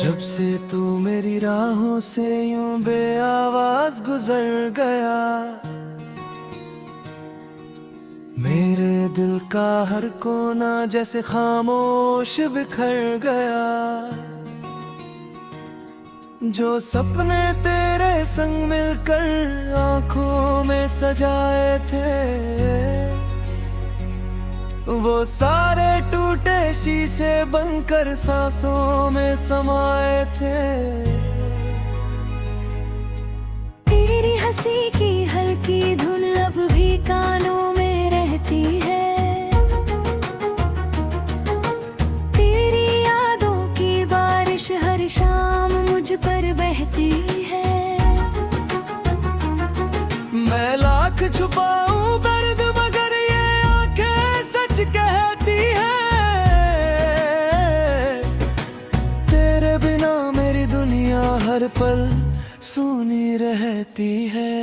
जब से तू मेरी राहों से यूं बेआवाज गुजर गया, मेरे दिल का हर कोना जैसे खामोश बिखर गया। जो सपने तेरे संग मिलकर आंखों में सजाए थे, वो सारे टूटे शीशे बनकर सांसों में समाए थे। तेरी हंसी की हल्की धुन अब भी कानों में रहती है, तेरी यादों की बारिश हर शाम मुझ पर बहती है। मैं लाख छुपाऊं दर्द मगर ये आंखें सच कहती है। तेरे बिना मेरी दुनिया हर पल सूनी रहती है।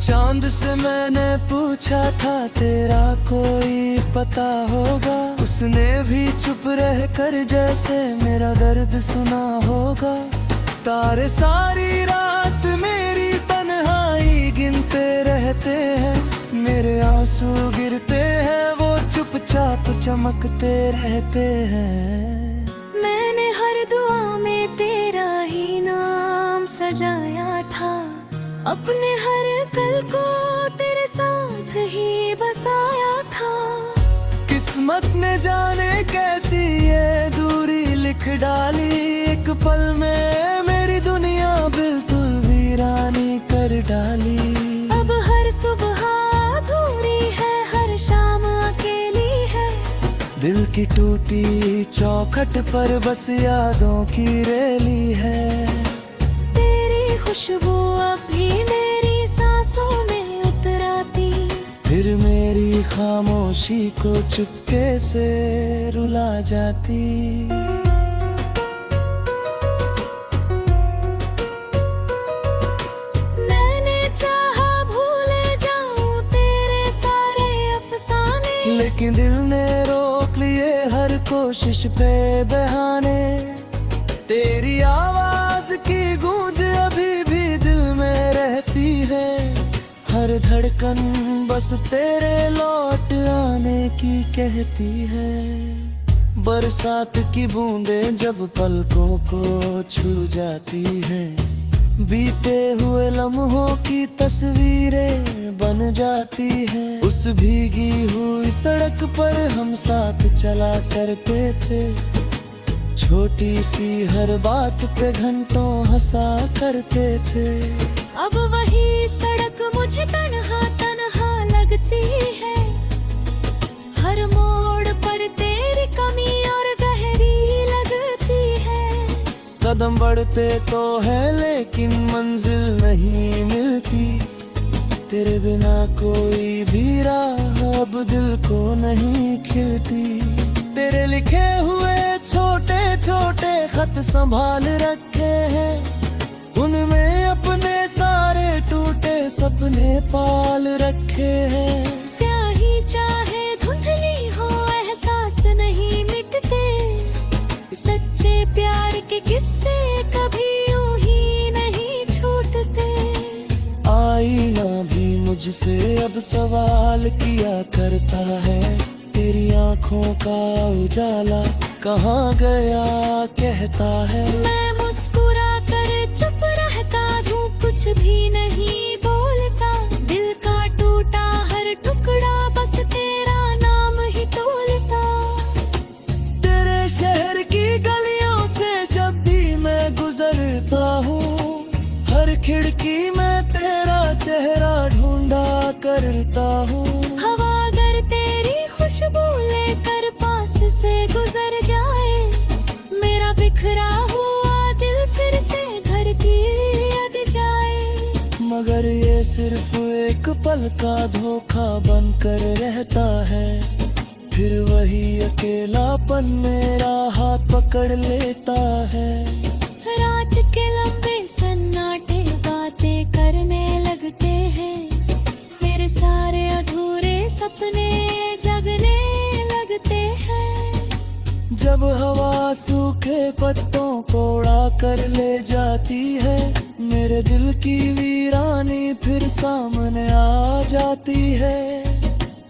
चांद से मैंने पूछा था तेरा कोई पता होगा, उसने भी चुप रह कर जैसे मेरा दर्द सुना होगा। तारे सारी रात मेरी तन्हाई गिनते रहते हैं, मेरे आंसू गिरते हैं वो चुपचाप चमकते रहते हैं। मैंने हर दुआ में तेरा ही नाम सजाया था, अपने हर कल को तेरे साथ ही बसाया था। किस्मत ने जाने कैसी ये दूरी लिख डाली, एक पल में मेरी दुनिया बिल्कुल वीरानी कर डाली। अब हर सुबह अधूरी है, हर शाम अकेली है, दिल की टूटी चौखट पर बस यादों की रेली है। तेरी खुशबू अभी मेरी सांसों में उतराती, फिर मेरी खामोशी को चुपके से रुला जाती। मैंने चाहा भूले जाऊं तेरे सारे अफसाने, लेकिन दिल ने रोक लिए हर कोशिश पे बहाने। तेरी आवाज की गूंज अभी भी दिल में रहती है, हर धड़कन बस तेरे लौट आने की कहती है। बरसात की बूंदें जब पलकों को छू जाती हैं, बीते हुए लम्हों की तस्वीरें बन जाती हैं। उस भीगी हुई सड़क पर हम साथ चला करते थे, छोटी सी हर बात पे घंटों हंसा करते थे। अब वही सड़क मुझे तन्हा तन्हा लगती है, हर मोड़ पर तेरी कमी और गहरी लगती है। कदम बढ़ते तो है लेकिन मंजिल नहीं मिलती, तेरे बिना कोई भी राह अब दिल को नहीं खिलती। तेरे लिखे हुए छोटे छोटे खत संभाल रखे हैं, उनमें अपने सारे टूटे सपने पाल रखे हैं। स्याही चाहे धुंधली हो एहसास नहीं मिटते, सच्चे प्यार के किस्से कभी यूं ही नहीं छूटते। आईना भी मुझसे अब सवाल किया करता है, तेरी आंखों का उजाला कहाँ गया कहता है। मैं मुस्कुरा कर चुप रहता हूँ, कुछ भी नहीं बोलता, दिल का टूटा हर टुकड़ा बस तेरा नाम ही तोलता। तेरे शहर की गलियों से जब भी मैं गुजरता हूँ, हर खिड़की में तेरा चेहरा ढूंढा करता हूँ। हवा अगर तेरी खुशबू लेकर पास से गुजर जाए, मेरा बिखरा हुआ दिल फिर से घर की याद जाए। मगर ये सिर्फ एक पल का धोखा बनकर रहता है, फिर वही अकेलापन मेरा हाथ पकड़ लेता है। रात के लंबे सन्नाटे बातें करने जब हवा सूखे पत्तों को उड़ा कर ले जाती है, मेरे दिल की वीरानी फिर सामने आ जाती है।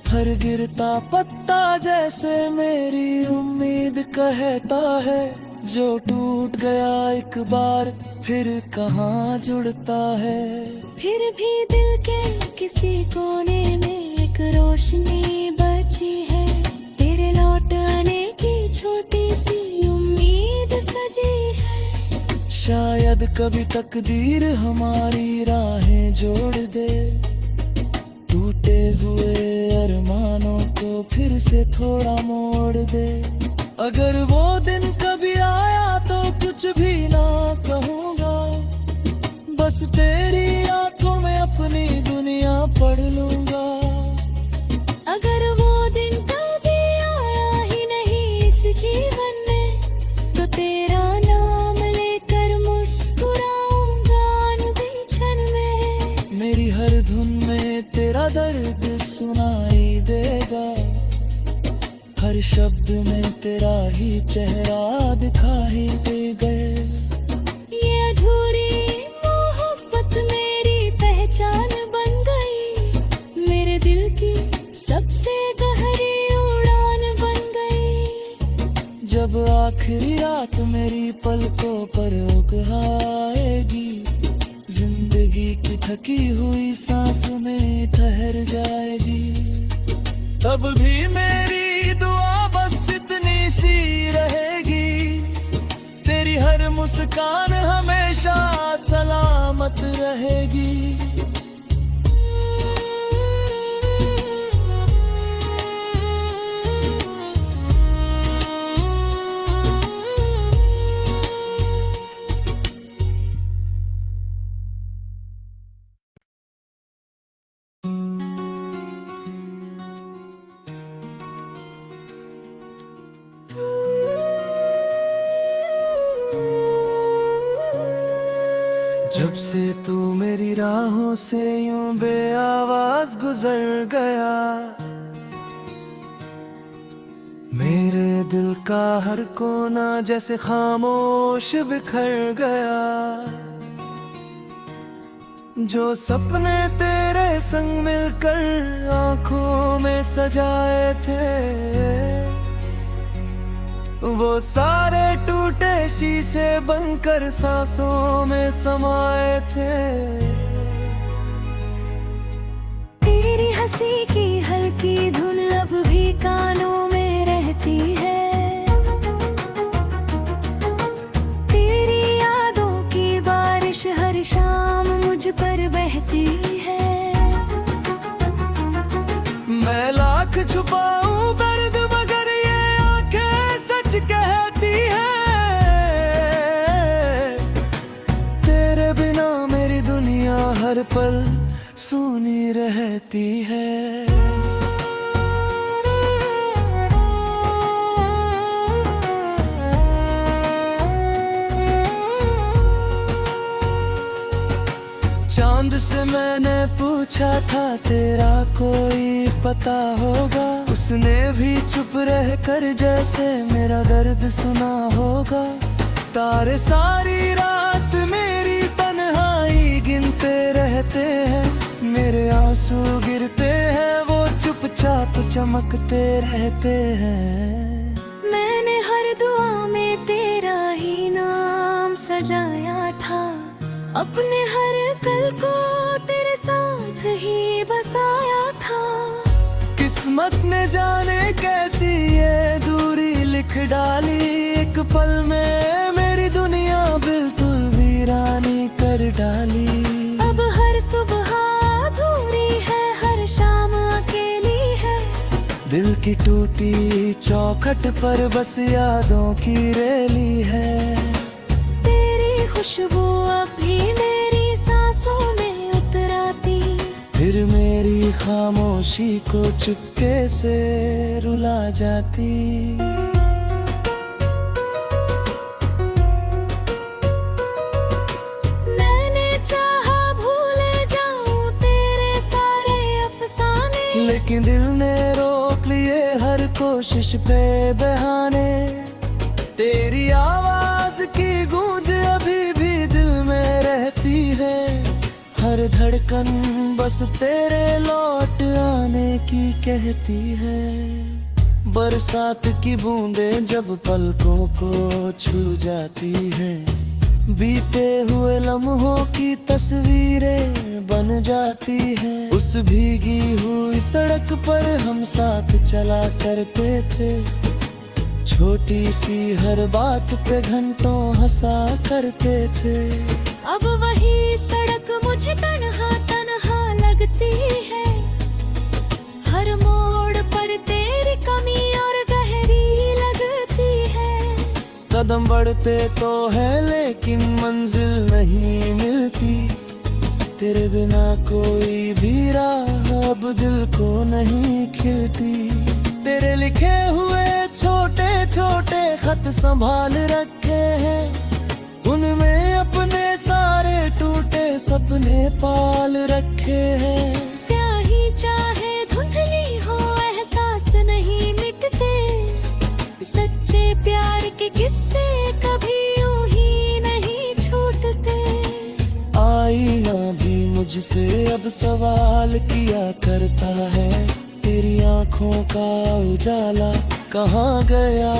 हर गिरता पत्ता जैसे मेरी उम्मीद कहता है, जो टूट गया एक बार फिर कहाँ जुड़ता है। फिर भी दिल के किसी कोने में एक रोशनी बची है, तेरे लौट आने की छोटी सी उम्मीद सजी है। शायद कभी तकदीर हमारी राहें जोड़ दे, टूटे हुए अरमानों को फिर से थोड़ा मोड़ दे। अगर वो दिन कभी आया तो कुछ भी ना कहूँगा, बस तेरी आंखों में अपनी दुनिया पढ़ लूँगा। अगर वो दिन कभी आया ही नहीं इस जीवन में, तो तेरा नाम लेकर मुस्कुराऊंगा अनगिनत क्षण में। मेरी हर धुन में तेरा दर्द सुनाई देगा, हर शब्द में तेरा ही चेहरा दिखाई देगा। ये अधूरी मोहब्बत मेरी पहचान बन गई, मेरे दिल की सबसे गहरी उड़ान बन गई। जब आखिरी रात मेरी पलकों पर उगहाएगी, जिंदगी की थकी हुई सांस में ठहर जाएगी, तब भी मेरी दुआ बस इतनी सी रहेगी, तेरी हर मुस्कान हमेशा सलामत रहेगी। जब से तू मेरी राहों से यूं बेआवाज गुजर गया, मेरे दिल का हर कोना जैसे खामोश बिखर गया। जो सपने तेरे संग मिलकर आंखों में सजाए थे, वो सारे टूटे शीशे बनकर सांसों में समाए थे। तेरी हंसी की हल्की धुन अब भी कानों में रहती है, तेरी यादों की बारिश हर शाम मुझ पर बहती है। मैं लाख छुपाऊं दर्द मगर ये आंखें सच कहती है, तेरे बिना मेरी दुनिया हर पल सूनी रहती है। चांद से मैंने पूछा था तेरा कोई पता होगा, उसने भी चुप रह कर जैसे मेरा दर्द सुना होगा। तारे सारी रात मेरी तन्हाई गिनते रहते हैं, मेरे आंसू गिरते हैं वो चुपचाप चमकते रहते हैं। मैंने हर दुआ में तेरा ही नाम सजाया था, अपने हर कल को तेरे साथ ही बसाया था। किस्मत ने जाने कैसी ये दूरी लिख डाली, एक पल में मेरी दुनिया बिल्कुल वीरानी कर डाली। अब हर सुबह अधूरी है, हर शाम अकेली है, दिल की टूटी चौखट पर बस यादों की रेली है। तेरी खुशबू अब भी मेरी सांसों में उतराती, फिर मेरी खामोशी को चुपके से रुला जाती। मैंने चाहा भूले जाऊं तेरे सारे अफसाने, लेकिन दिल ने रोक लिए हर कोशिश पे बहाने। तेरी आवाज की गूंज अभी भी दिल में रहती है। हर धड़कन बस तेरे लौट आने की कहती है। बरसात की बूंदें जब पलकों को छू जाती हैं, बीते हुए लम्हों की तस्वीरें बन जाती हैं। उस भीगी हुई सड़क पर हम साथ चला करते थे, छोटी सी हर बात पे घंटों हंसा करते थे। अब वही सड़क मुझे तन्हा तन्हा लगती है। हर मोड़ पर तेरी कमी और गहरी लगती है। कदम बढ़ते तो है लेकिन मंजिल नहीं मिलती। तेरे बिना कोई भी राह अब दिल को नहीं खिलती। तेरे लिखे हुए छोटे छोटे खत संभाल रखे हैं, उनमें अपने सारे टूटे सपने पाल रखे हैं। स्याही चाहे धुंधली हो एहसास नहीं मिटते। सच्चे प्यार के किस्से कभी यूं ही नहीं छूटते। आईना भी मुझसे अब सवाल किया करता है, तेरी आंखों का उजाला कहाँ गया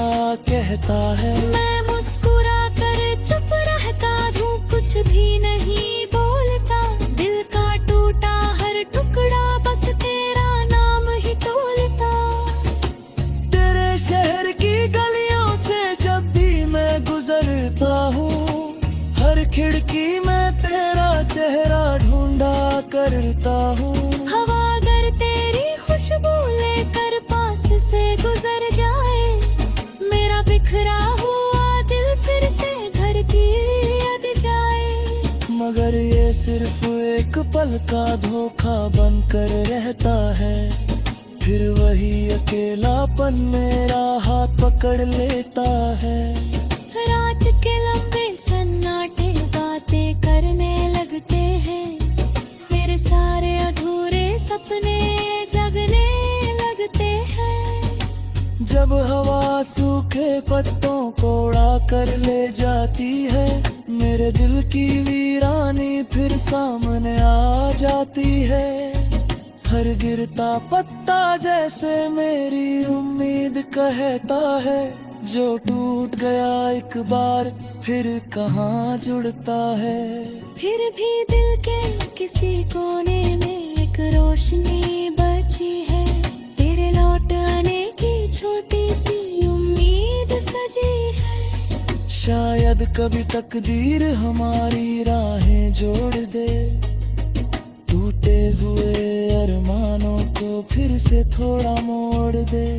कहता है। मैं मुस्कुरा कर चुप रहता हूँ, कुछ भी नहीं बोलता। दिल का टूटा हर टुकड़ा बस तेरा नाम ही तोलता। तेरे शहर की गलियों से जब भी मैं गुजरता हूँ, हर खिड़की में तेरा चेहरा ढूंढा करता हूँ। हवा अगर तेरी खुशबू लेकर पास से गुजर जाए, मेरा बिखरा हुआ दिल फिर से घर की याद जाए। मगर ये सिर्फ एक पल का धोखा बनकर रहता है, फिर वही अकेलापन मेरा हाथ पकड़ लेता है। रात के लंबे सन्नाटे बातें करने लगते हैं, मेरे सारे अधूरे सपने जगने लगते हैं। जब हवा सूखे पत्तों को उड़ा कर ले जाती है, मेरे दिल की वीरानी फिर सामने आ जाती है। हर गिरता पत्ता जैसे मेरी उम्मीद कहता है, जो टूट गया एक बार फिर कहाँ जुड़ता है। फिर भी दिल के किसी कोने में एक रोशनी बची है। तेरे लौट आने की छोटी सी उम्मीद सजी है। शायद कभी तकदीर हमारी राहें जोड़ दे, टूटे हुए अरमानों को फिर से थोड़ा मोड़ दे।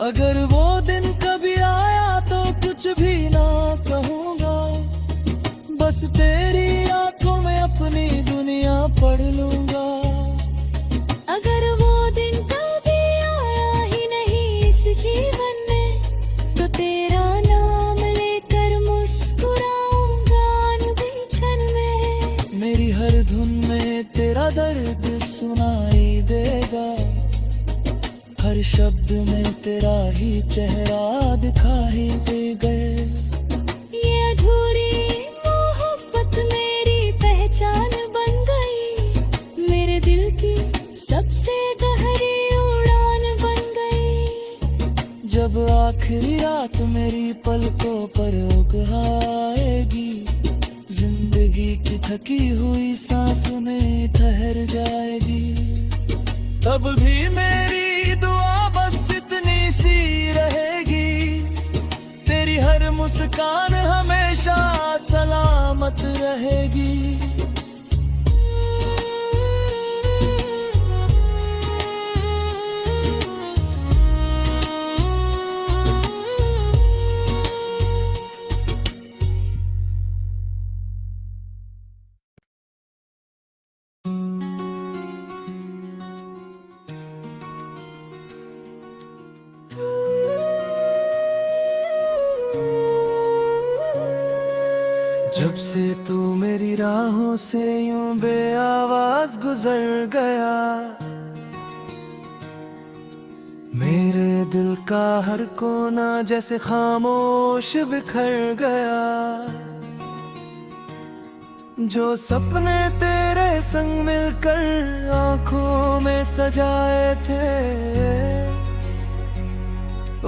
अगर वो दिन कभी आया तो कुछ भी ना कहूँगा, बस तेरी आंखों में अपनी दुनिया पढ़ लूँगा। अगर वो दिन कभी आया ही नहीं इस जीवन में, तो तेरा नाम लेकर मुस्कुराऊंगा अनगिनत क्षण में। मेरी हर धुन में तेरा दर्द सुनाई देगा, हर शब्द में तेरा ही चेहरा दिखाई देगा। ये अधूरी मोहब्बत मेरी पहचान बन गई, मेरे दिल की सबसे गहरी उड़ान बन गई। जब आखिरी रात मेरी पलकों पर उगहाएगी, जिंदगी की थकी हुई सांसों में ठहर जाएगी, तब भी मेरी दुआ बस इतनी सी रहेगी, तेरी हर मुस्कान हमेशा सलामत रहेगी। जब से तू मेरी राहों से यूं बेआवाज गुजर गया, मेरे दिल का हर कोना जैसे खामोश बिखर गया। जो सपने तेरे संग मिलकर आंखों में सजाए थे,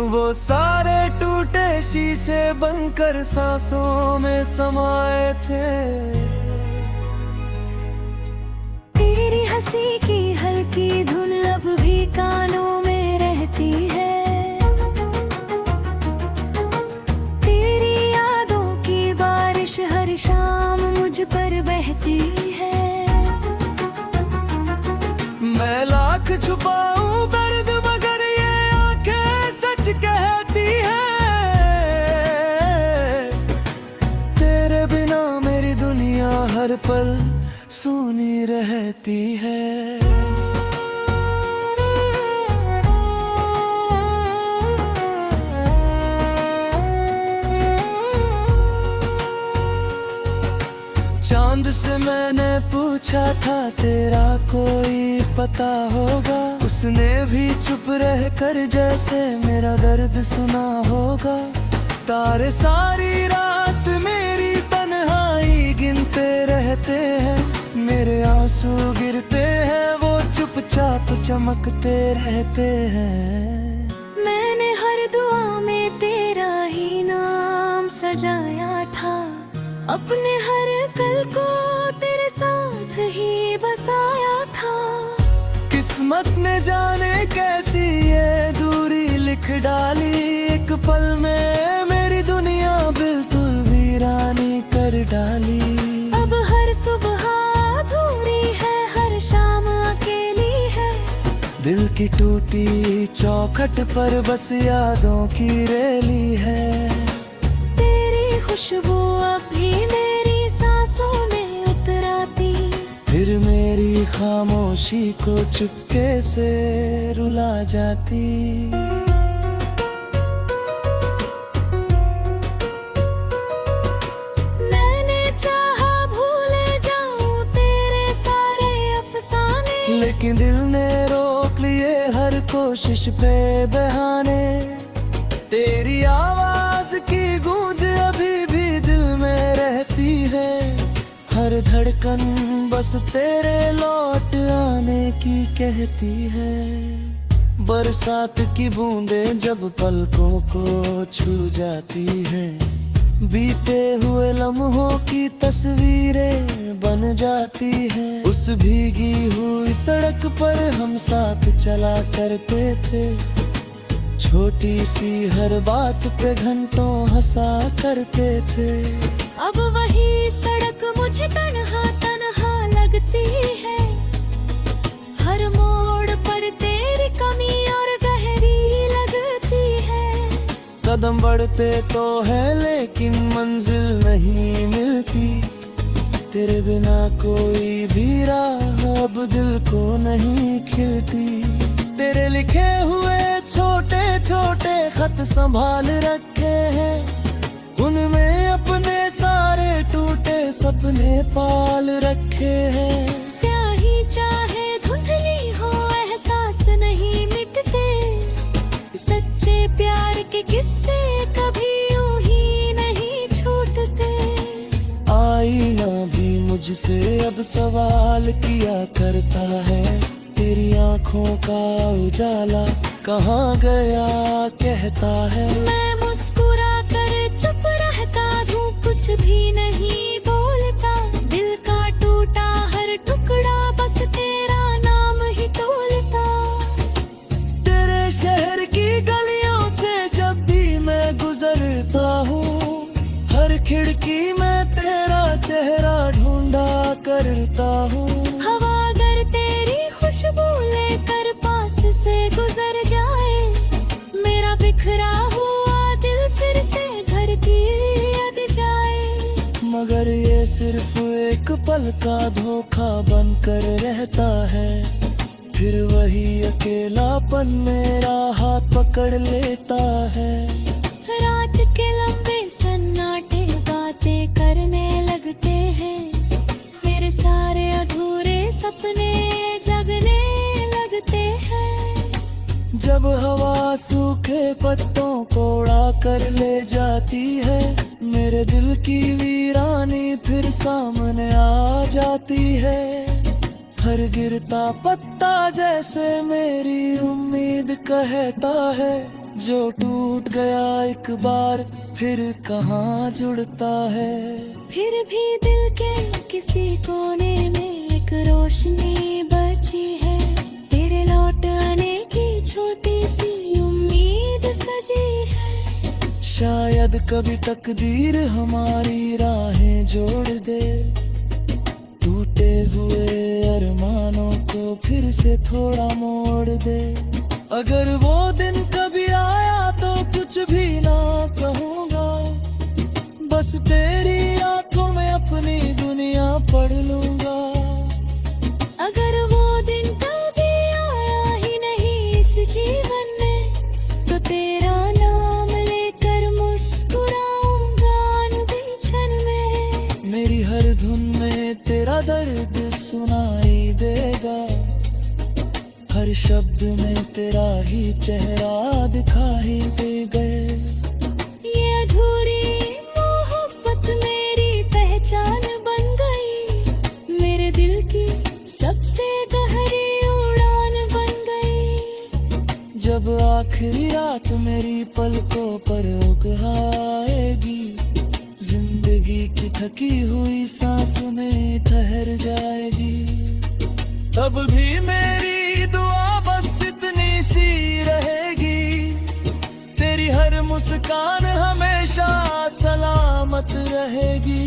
वो सारे टूटे शीशे बनकर सांसों में समाये थे। तेरी हंसी की हल्की धुन अब भी कानों में रहती है। तेरी यादों की बारिश हर शाम मुझ पर बहती है। मैं लाख छुपाऊं दर्द मगर ये आंखें सच कहती है। तेरे बिना मेरी दुनिया हर पल सूनी रहती है। चांद से मैंने पूछा था तेरा कोई पता होगा, उसने भी चुप रह कर जैसे मेरा दर्द सुना होगा। तारे सारी रात मेरी तन्हाई गिनते रहते हैं, मेरे आंसू गिरते हैं वो चुपचाप चमकते रहते हैं। मैंने हर दुआ में तेरा ही नाम सजाया था, अपने हर कल को तेरे साथ ही बसाया था। किस्मत ने जाने कैसी ये दूरी लिख डाली, एक पल में मेरी दुनिया बिल्कुल वीरानी कर डाली। अब हर सुबह अधूरी है, हर शाम अकेली है। दिल की टूटी चौखट पर बस यादों की रेली है। तेरी खुशबू अब भी मेरी सांसों में उतराती, फिर मेरी खामोशी को चुपके से रुला जाती। मैंने चाहा भूले जाऊं तेरे सारे अफसाने, लेकिन दिल ने रोक लिए हर कोशिश पे बहाने। तेरी आवाज की गूंज अभी भी दिल में रहती है, हर धड़कन बस तेरे लौट आने की कहती है। बरसात की बूंदें जब पलकों को छू जाती हैं, बीते हुए लम्हों की तस्वीरें बन जाती हैं। उस भीगी हुई सड़क पर हम साथ चला करते थे, छोटी सी हर बात पे घंटों हंसा करते थे। अब वही सड़क मुझे तन्हा तन्हा लगती है, हर मोड़ पर तेरी कमी और गहरी लगती है। कदम बढ़ते तो है लेकिन मंजिल नहीं मिलती, तेरे बिना कोई भी राह अब दिल को नहीं खिलती। तेरे लिखे हुए छोटे छोटे खत संभाल रखे हैं, उनमें अपने सारे टूटे सपने पाल रखे हैं। स्याही चाहे धुंधली हो एहसास नहीं मिटते, सच्चे प्यार के किस्से कभी यूं ही नहीं छूटते। आईना भी मुझसे अब सवाल किया करता है, तेरी आंखों का उजाला कहाँ गया कहता है। मैं मुस्कुरा कर चुप रहता हूँ, कुछ भी नहीं बोलता। दिल का टूटा हर टुकड़ा बस तेरा नाम ही तोलता। तेरे शहर की गलियों से जब भी मैं गुजरता हूँ, हर खिड़की में तेरा चेहरा ढूंढा करता हूँ। हवा अगर तेरी खुशबू लेकर पास से गुजर जाए, मेरा बिखरा हुआ दिल फिर से घर की याद जाए। मगर ये सिर्फ एक पल का धोखा बनकर रहता है, फिर वही अकेलापन मेरा हाथ पकड़ लेता है। रात के लंबे सन्नाटे बातें करने लगते हैं, मेरे सारे अधूरे सपने जगने लगते हैं। जब हवा सूखे पत्तों को उड़ा कर ले जाती है, मेरे दिल की वीरानी फिर सामने आ जाती है। हर गिरता पत्ता जैसे मेरी उम्मीद कहता है, जो टूट गया एक बार फिर कहाँ जुड़ता है। फिर भी दिल के किसी कोने में एक रोशनी बची है, तेरे लौट आने की छोटी सी उम्मीद सजी है। शायद कभी तकदीर हमारी राहें जोड़ दे, टूटे हुए अरमानों को फिर से थोड़ा मोड़ दे। अगर वो दिन कभी आया तो कुछ भी ना कहूँगा, बस तेरी आंखों में अपनी दुनिया पढ़ लूँगा। अगर वो दिन कभी आया ही नहीं इस जीवन में, तो तेरा नाम लेकर मुस्कुराऊंगा अनगिनत क्षण में। मेरी हर धुन में तेरा दर्द सुनाई देगा, हर शब्द में तेरा ही चेहरा दिखाई देगा। ये अधूरी मोहब्बत मेरी पहचान बन गई, मेरे दिल की सबसे गहरी उड़ान बन गई। जब आखिरी रात मेरी पलकों पर उगहाएगी, जिंदगी की थकी हुई सांस में ठहर जाएगी, तब भी मेरी दुआ बस इतनी सी रहेगी, तेरी हर मुस्कान हमेशा सलामत रहेगी।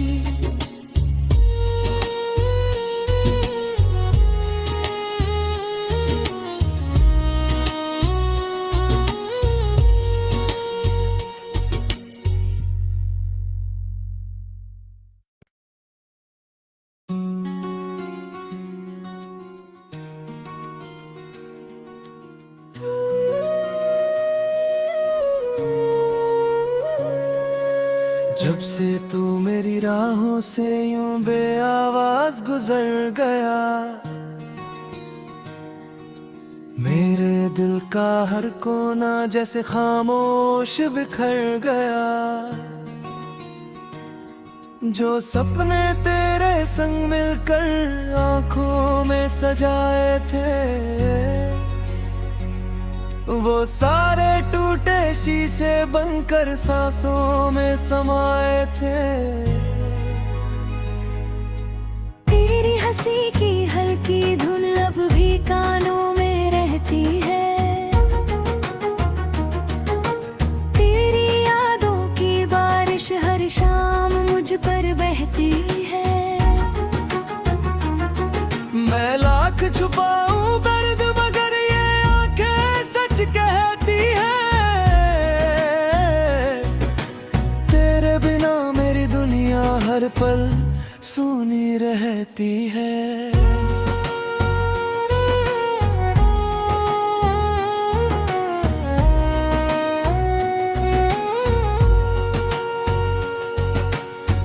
जब से तू मेरी राहों से यूं बेआवाज गुजर गया, मेरे दिल का हर कोना जैसे खामोश बिखर गया। जो सपने तेरे संग मिलकर आंखों में सजाए थे, वो सारे टूटे शीशे बनकर सांसों में समाए थे। तेरी हंसी की हल्की धुन अब भी कानों में रहती है, तेरी यादों की बारिश हर शाम मुझ पर बहती है। मैं लाख छुपाऊं दर्द मगर ये आंखें सच कहती है, तेरे बिना मेरी दुनिया हर पल सूनी रहती है।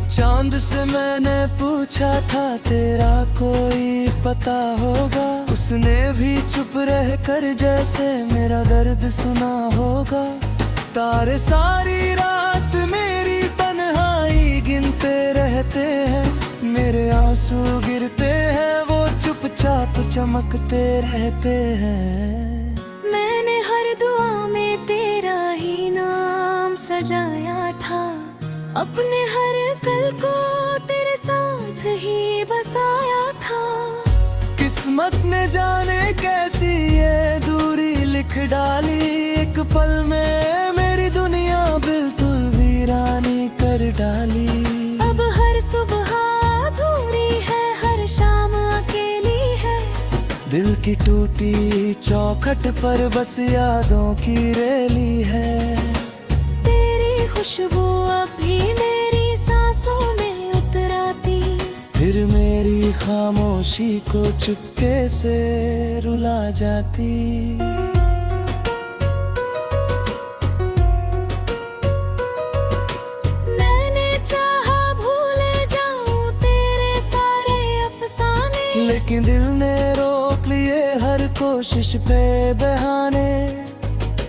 चांद से मैंने पूछा था तेरा कोई पता होगा, उसने भी चुप रह कर जैसे मेरा दर्द सुना होगा। तारे सारी रात मेरी तन्हाई गिनते रहते हैं, मेरे आंसू गिरते हैं वो चुपचाप चमकते रहते हैं। मैंने हर दुआ में तेरा ही नाम सजाया था, अपने हर पल को तेरे साथ ही बसाया था। किस्मत ने जाने कैसी ये दूरी लिख डाली, एक पल में मेरी दुनिया बिल्कुल वीरानी कर डाली। अब हर सुबह अधूरी है, हर शाम अकेली है, दिल की टूटी चौखट पर बस यादों की रेली है। तेरी खुशबू अब भी मेरी सांसों में उतराती, फिर मेरी खामोशी को चुपके से रुला जाती। मैंने चाहा भूले जाऊं तेरे सारे अफसाने, लेकिन दिल ने रोक लिए हर कोशिश पे बहाने।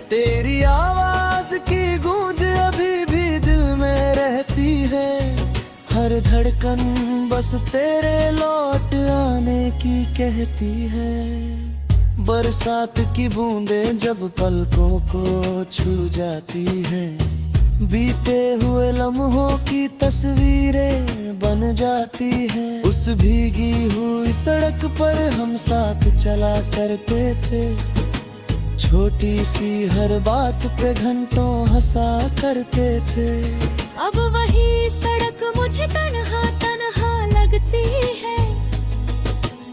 तेरी आवाज की गूंज अभी भी दिल में रहती है। हर धड़कन बस तेरे लौट आने की कहती है। बरसात की बूंदें जब पलकों को छू जाती हैं, बीते हुए लम्हों की तस्वीरें बन जाती हैं। उस भीगी हुई सड़क पर हम साथ चला करते थे, छोटी सी हर बात पे घंटों हंसा करते थे। अब वही सड़क मुझे तन्हा तन्हा लगती है।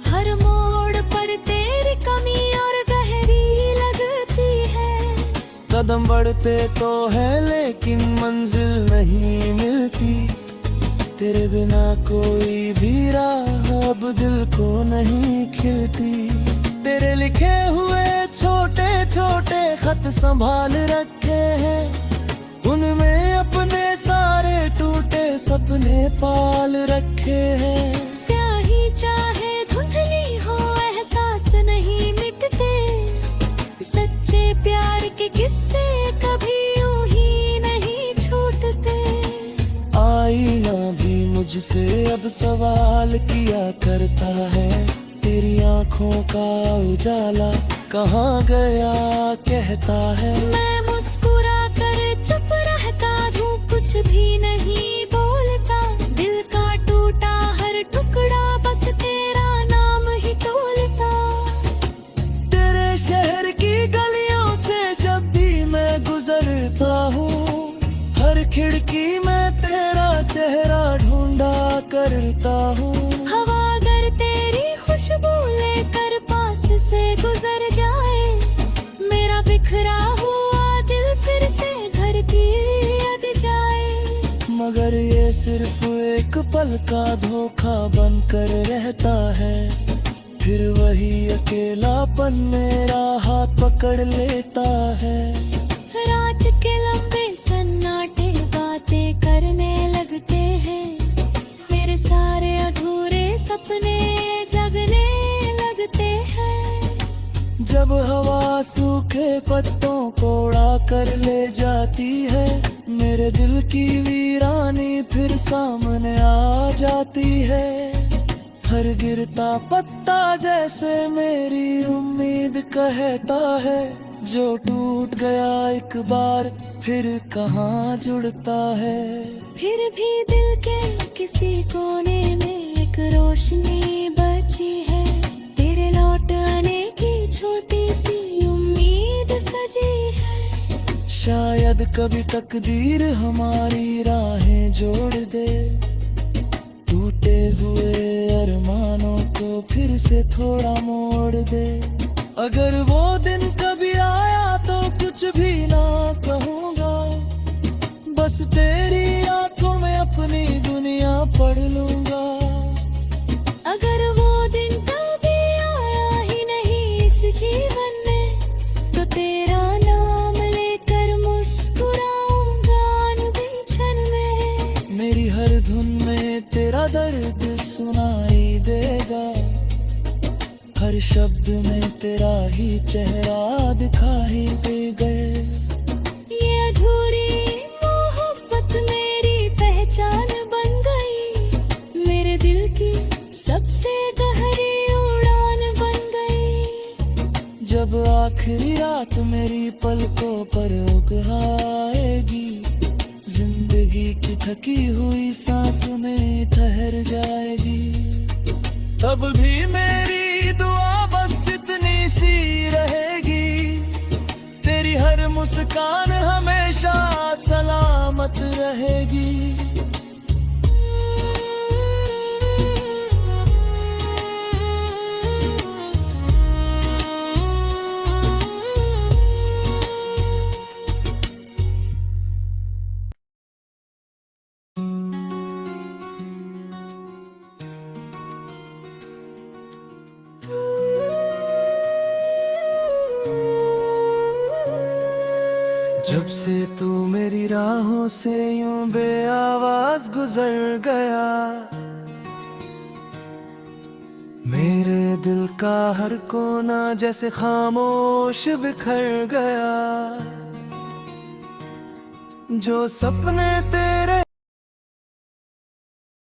हर मोड़ पर तेरी कमी और गहरी लगती है। कदम बढ़ते तो है लेकिन मंजिल नहीं मिलती। तेरे बिना कोई भी राह अब दिल को नहीं खिलती। तेरे लिखे हुए छोटे छोटे खत संभाल रखे हैं, उनमें अपने सारे टूटे सपने पाल रखे हैं। स्याही चाहे धुंधली हो एहसास नहीं मिटते। सच्चे प्यार के किस्से कभी यूं ही नहीं छूटते। आईना भी मुझसे अब सवाल किया करता है, तेरी आंखों का उजाला कहाँ गया कहता है। मैं मुस्कुरा कर चुप रहता हूँ, कुछ भी नहीं बोलता। दिल का टूटा हर टुकड़ा बस तेरा नाम ही तोलता। तेरे शहर की गलियों से जब भी मैं गुजरता हूँ, हर खिड़की में तेरा चेहरा ढूंढा करता हूँ। हवा अगर तेरी खुशबू लेकर पास से गुजर जाए, मेरा बिखरा हुआ दिल फिर से घर की याद जाए। मगर ये सिर्फ एक पल का धोखा बनकर रहता है, फिर वही अकेलापन मेरा हाथ पकड़ लेता है। रात के लंबे सन्नाटे बातें करने लगते हैं, मेरे सारे अधूरे सपने जगने लगते हैं। जब हवा सूखे पत्तों को उड़ा कर ले जाती है, मेरे दिल की वीरानी फिर सामने आ जाती है। हर गिरता पत्ता जैसे मेरी उम्मीद कहता है, जो टूट गया एक बार फिर कहाँ जुड़ता है। फिर भी दिल के किसी कोने में एक रोशनी बची है। तेरे लौट आने की छोटी सी उम्मीद सजी है। शायद कभी तकदीर हमारी राहें जोड़ दे, टूटे हुए अरमानों को फिर से थोड़ा मोड़ दे। अगर वो दिन कभी आया तो कुछ भी ना कहूँगा, बस तेरी आंखों में अपनी दुनिया पढ़ लूँगा। अगर वो दिन कभी आया ही नहीं इस जीवन में, तो तेरा नाम लेकर मुस्कुराऊंगा अनगिनत क्षण में। मेरी हर धुन में तेरा दर्द सुनाई देगा, हर शब्द में तेरा ही चेहरा दिखाई देगा। ये अधूरी मोहब्बत मेरी पहचान बन गई, मेरे दिल की सबसे गहरी उड़ान बन गई। जब आखिरी रात मेरी पलकों पर उगहाएगी, जिंदगी की थकी हुई सांस में ठहर जाएगी, तब भी मेरी दुआ बस इतनी सी रहेगी, तेरी हर मुस्कान हमेशा सलामत रहेगी। जब से तू मेरी राहों से यूं बेआवाज गुजर गया, मेरे दिल का हर कोना जैसे खामोश बिखर गया। जो सपने